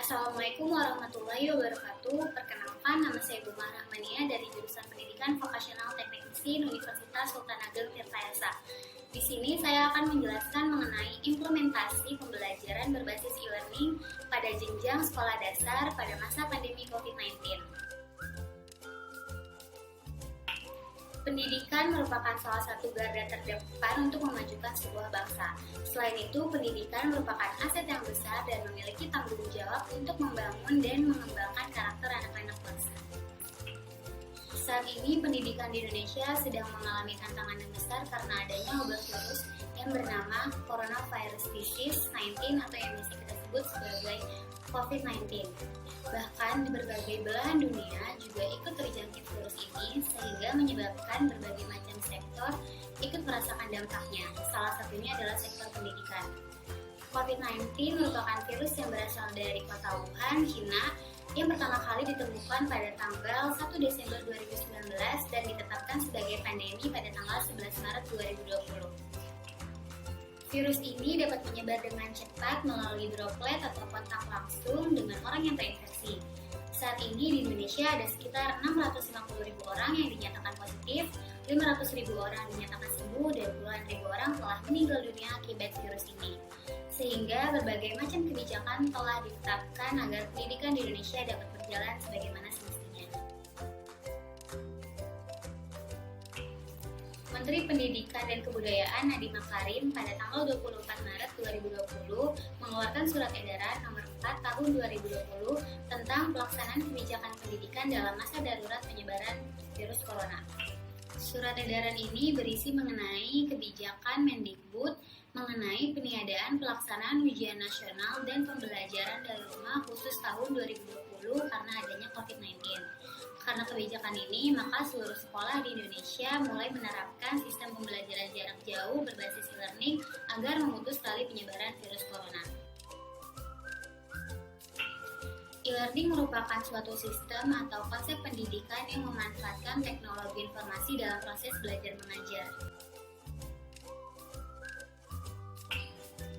Assalamualaikum warahmatullahi wabarakatuh. Perkenalkan, nama saya Buma Rahmania dari jurusan Pendidikan Vokasional Teknik Mesin Universitas Sultan Ageng Tirtayasa. Di sini saya akan menjelaskan mengenai implementasi pembelajaran berbasis e-learning pada jenjang sekolah dasar pada masa pandemi COVID-19. Pendidikan merupakan salah satu garda terdepan untuk memajukan sebuah bangsa. Selain itu, pendidikan merupakan aset yang besar dan memiliki tanggung jawab untuk membangun dan mengembangkan karakter anak-anak bangsa. Saat ini, pendidikan di Indonesia sedang mengalami tantangan yang besar karena adanya wabah virus yang bernama Coronavirus Disease 19 atau yang bisa kita sebut sebagai COVID-19. Bahkan di berbagai belahan dunia juga ikut terjangkit virus ini sehingga menyebabkan berbagai macam sektor ikut merasakan dampaknya. Salah satunya adalah sektor pendidikan. COVID-19 merupakan virus yang berasal dari kota Wuhan, China, yang pertama kali ditemukan pada tanggal 1 Desember 2019 dan ditetapkan sebagai pandemi pada tanggal 11 Maret 2020. Virus ini dapat menyebar dengan cepat melalui droplet atau kontak langsung dengan orang yang terinfeksi. Saat ini di Indonesia ada sekitar 650.000 orang yang dinyatakan positif, 500.000 orang dinyatakan sembuh, dan puluhan ribu orang telah meninggal dunia akibat virus ini. Sehingga berbagai macam kebijakan telah ditetapkan agar pendidikan di Indonesia dapat berjalan sebagaimana semestinya. Menteri Pendidikan dan Kebudayaan Nadiem Makarim pada tanggal 24 Maret 2020 mengeluarkan Surat Edaran Nomor 4 Tahun 2020 tentang pelaksanaan kebijakan pendidikan dalam masa darurat penyebaran virus corona. Surat edaran ini berisi mengenai kebijakan Mendikbud mengenai peniadaan pelaksanaan ujian nasional dan pembelajaran dari rumah khusus tahun 2020 karena adanya COVID-19. Karena kebijakan ini, maka seluruh sekolah di Indonesia mulai menerapkan sistem pembelajaran jarak jauh berbasis e-learning agar memutus tali penyebaran virus corona. E-learning merupakan suatu sistem atau konsep pendidikan yang memanfaatkan teknologi informasi dalam proses belajar mengajar.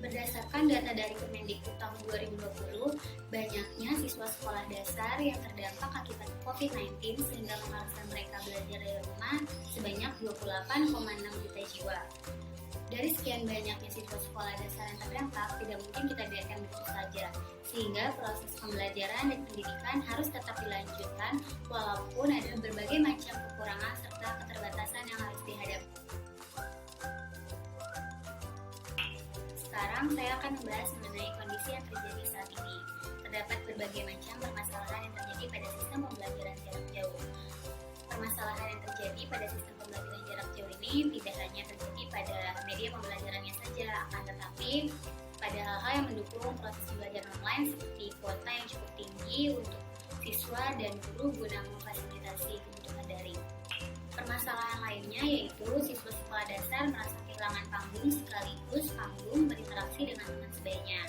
Berdasarkan data dari Kemendikbud tahun 2020, banyaknya siswa sekolah dasar yang terdampak akibat COVID-19 sehingga mengharuskan mereka belajar dari rumah sebanyak 28,6 juta jiwa. Dari sekian banyaknya siswa sekolah dasar yang terdampak, tidak mungkin kita biarkan begitu saja, sehingga proses pembelajaran dan pendidikan harus tetap dilanjutkan walaupun ada berbagai macam kekurangan serta keterbatasan yang harus dihadapi. Sekarang saya akan membahas mengenai kondisi yang terjadi saat ini. Terdapat berbagai macam permasalahan yang terjadi pada sistem pembelajaran jarak jauh. Permasalahan yang terjadi pada sistem pembelajaran jarak jauh ini tidak hanya terjadi pada media pembelajarannya saja, akan tetapi pada hal-hal yang mendukung proses pembelajaran online seperti kuota yang cukup tinggi untuk siswa dan guru guna memfasilitasi kebutuhan daring. Permasalahan lainnya yaitu siswa sekolah dasar merasa kehilangan panggung sekaligus panggung berinteraksi dengan teman sebayanya.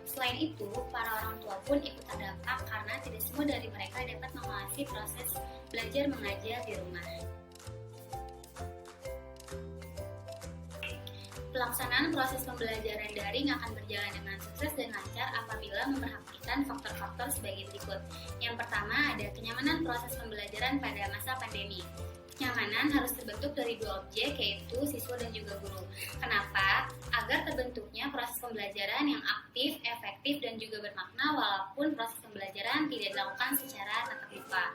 Selain itu, para orang tua pun ikut terdampak karena tidak semua dari mereka dapat mengawasi proses belajar mengajar di rumah. Pelaksanaan proses pembelajaran daring akan berjalan dengan sukses dan lancar apabila memperhatikan faktor-faktor sebagai berikut. Yang pertama ada kenyamanan proses pembelajaran pada masa pandemi. Kenyamanan harus terbentuk dari dua objek, yaitu siswa dan juga guru. Kenapa? Agar terbentuknya proses pembelajaran yang aktif, efektif, dan juga bermakna walaupun proses pembelajaran tidak dilakukan secara tatap muka.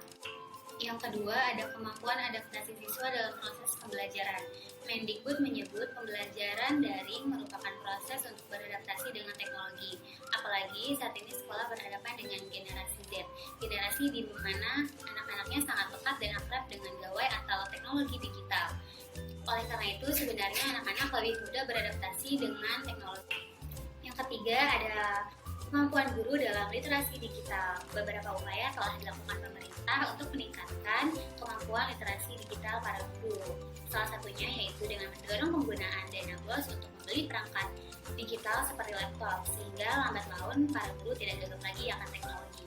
Yang kedua, ada kemampuan adaptasi siswa dalam proses pembelajaran. Mendikbud menyebut pembelajaran daring merupakan proses untuk beradaptasi dengan teknologi. Apalagi saat ini sekolah berhadapan dengan generasi Z. Generasi di mana anak-anaknya sangat lekat dan akrab dengan gawai atau teknologi digital. Oleh karena itu, sebenarnya anak-anak lebih mudah beradaptasi dengan teknologi. Yang ketiga, ada kemampuan guru dalam literasi digital. Beberapa upaya telah dilakukan pemerintah untuk meningkatkan kemampuan literasi digital para guru. Salah satunya yaitu dengan mendorong penggunaan dana BOS untuk membeli perangkat digital seperti laptop, sehingga lambat laun para guru tidak gagal lagi akan teknologi.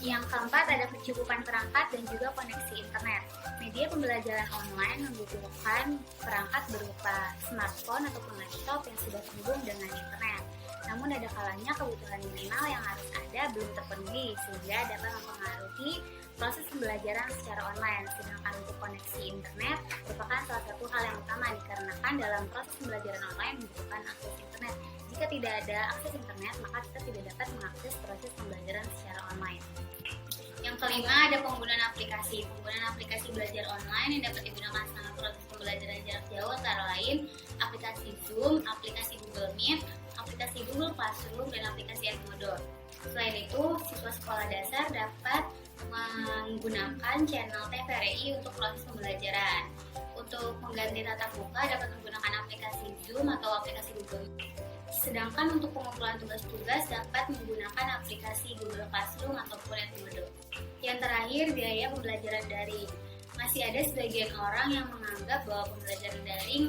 Yang keempat ada kecukupan perangkat dan juga koneksi internet. Media pembelajaran online membutuhkan perangkat berupa smartphone ataupun laptop yang sudah terhubung dengan internet. Namun ada kalanya kebutuhan minimal yang harus ada belum terpenuhi sehingga dapat mempengaruhi proses pembelajaran secara online. Sedangkan untuk koneksi internet merupakan salah satu hal yang utama dikarenakan dalam proses pembelajaran online membutuhkan akses internet. Jika tidak ada akses internet, maka kita tidak dapat mengakses proses pembelajaran secara online. Yang kelima ada penggunaan aplikasi. Penggunaan aplikasi belajar online yang dapat digunakan selama proses pembelajaran jarak jauh antara lain aplikasi Zoom, aplikasi Google Meet, aplikasi Google Classroom, dan aplikasi Edmodo. Selain itu, siswa sekolah dasar dapat menggunakan channel TVRI untuk proses pembelajaran. Untuk mengganti tatap muka dapat menggunakan aplikasi Zoom atau aplikasi Google Meet. Sedangkan untuk pengumpulan tugas-tugas dapat menggunakan aplikasi Google Classroom ataupun Edmodo. Yang terakhir, biaya pembelajaran daring. Masih ada sebagian orang yang menganggap bahwa pembelajaran daring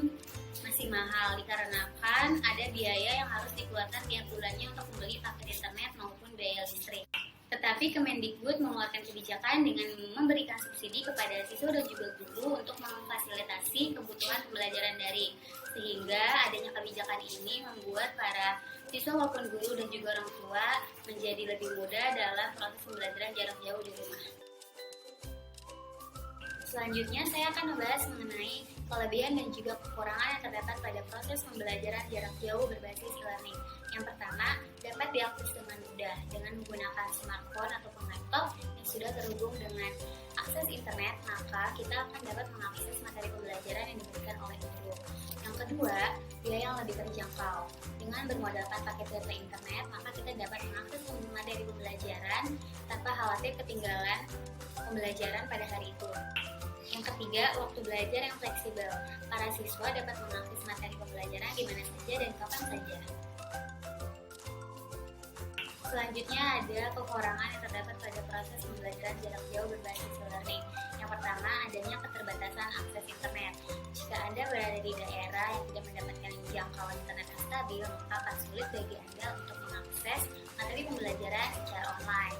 masih mahal dikarenakan ada biaya yang harus dikeluarkan tiap bulannya untuk membeli paket internet maupun biaya listrik. Tetapi Kemendikbud mengeluarkan kebijakan dengan memberikan subsidi kepada siswa dan juga guru untuk memfasilitasi kebutuhan pembelajaran daring. Sehingga adanya kebijakan ini membuat para siswa maupun guru dan juga orang tua menjadi lebih mudah dalam proses pembelajaran jarak jauh di rumah. Selanjutnya saya akan membahas mengenai kelebihan dan juga kekurangan yang terdapat pada proses pembelajaran jarak jauh berbasis e-learning. Yang pertama, dapat diakses dengan mudah dengan menggunakan smartphone ataupun laptop yang sudah terhubung dengan akses internet, maka kita akan dapat mengakses materi pembelajaran yang diberikan oleh guru. Yang kedua, biaya yang lebih terjangkau. Dengan bermodalkan paket data internet, maka kita dapat mengakses materi pembelajaran tanpa khawatir ketinggalan pembelajaran pada hari itu. Yang ketiga, waktu belajar yang fleksibel. Para siswa dapat mengakses materi pembelajaran di mana saja dan kapan saja. Selanjutnya ada kekurangan yang terdapat pada proses pembelajaran jarak jauh berbasis e-learning. Yang pertama, adanya keterbatasan akses internet. Jika Anda berada di daerah yang tidak mendapatkan jangkauan internet yang stabil, maka akan sulit bagi Anda untuk mengakses materi pembelajaran secara online.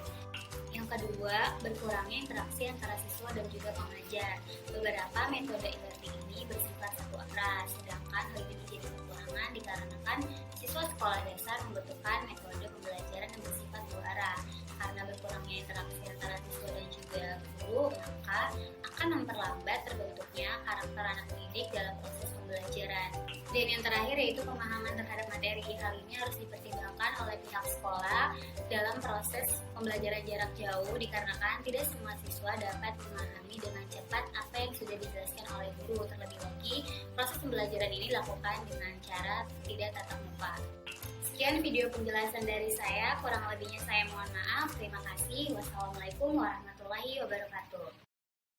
Yang kedua, berkurangnya interaksi antara siswa dan juga pengajar. Beberapa metode e-learning ini bersifat satu arah, sedangkan hal ini menjadi kekurangan dikarenakan siswa sekolah dasar membutuhkan metode pembelajaran yang bersifat dua arah. Karena berkurangnya interaksi antara siswa dan juga guru, maka akan memperlambat terbentuknya karakter anak didik dalam proses pembelajaran. Dan yang terakhir yaitu pemahaman terhadap materi. Hal ini harus dipertimbangkan oleh pihak sekolah dalam proses pembelajaran jarak jauh dikarenakan tidak semua siswa dapat memahami dengan cepat apa yang sudah dijelaskan oleh guru. Terlebih lagi, proses pembelajaran ini dilakukan dengan cara tidak tatap muka. Sekian video penjelasan dari saya, kurang lebihnya saya mohon maaf. Terima kasih. Wassalamualaikum warahmatullahi wabarakatuh.